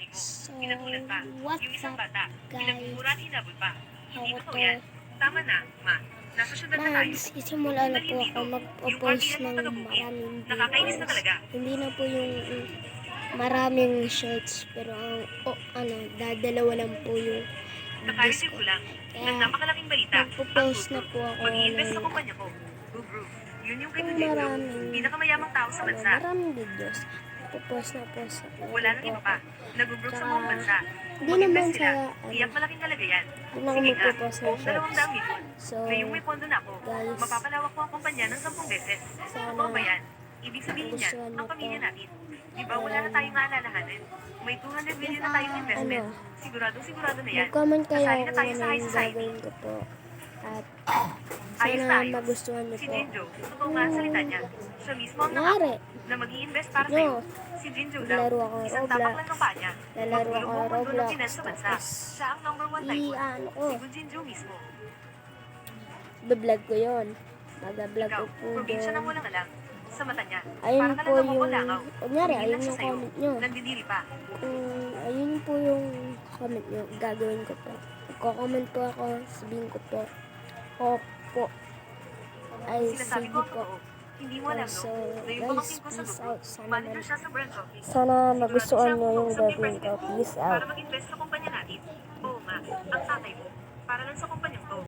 tatay mo. So, Pinatulan pa. what's Yung isang up, bata, guys? pinagmumura at hinabol pa. Hindi Ako totoo to, yan. Tama na, ma. Nasa syudad na tayo. magsisimula na po ako mag-post ng maraming Nakakainis na videos. talaga. Hindi na po yung maraming shorts, pero dadalawa lang po yung videos Naka-review ko. ko lang. Kaya, Napakalaking balita. magpo-post na po ako Mag-i-invest sa ng kumpanya ko. Group. Yun yung kay kung Gujendro. maraming, Pinakamayamang tao sa bansa. maraming videos. Magpo-post na po sa Wala nang iba pa. Nag-group sa buong bansa. Hindi naman Mag-invest sa, sila. Tiyak malaking halaga yan. doon ako Sige nga. magpo-post ng Buong 200 shorts. million. So, Ngayong may pondo na ako, guys, mapapalawak ko ang kumpanya ng 10 beses. sana Totoo ba yan? Ibig sabihin yan, nagustuhan ang niyo pamilya to. natin. Di ba wala na tayong aalalahanin? May 200 million na tayong investment. Sigurado na yan. Mag-comment kayo Kasali na kung tayo ano sa high yung society. gagawin ko po. At Ayos na sana ayos. magustuhan niyo Si po. Jinjo, totoo nga ang salita niya. Siya mismo ang Nangyari, nangako na mag-i-invest para no, sa'yo. Si Jinjo daw, Laro ako isang tapak Roblox. lang ng paa niya. Lalaro ako Magbulong mundo ng Roblox. finance sa bansa. Tapos, Siya ang number 1 tycoon. i-ano ko, Si Jinjo mismo. vlog ko yun. Mag-vlog Ikaw, ko po probinsya doon. ng walang alam. Sa mata niya. Ayun Para ka po lang yung, nakukulangaw. kunyari, Tumingin ayun lang siya yung sa'yo. comment nyo. Nandidiri pa. Ayun po yung comment nyo. Gagawin ko po. Magko-comment po ako. Sabihin ko po. Opo. Ay, Sinasabi sige ko ang po. totoo. Hindi mo alam, no? So, Na yung guys, pamangkin ko sa peace dugo, out. Sana, manager siya sa branch office. sana magustuhan Sigurado nyo siya yung kung gagawin ko. president. Peace Para out. mag-invest sa kumpanya natin. Oo nga, ang tatay mo. Para lang sa kumpanya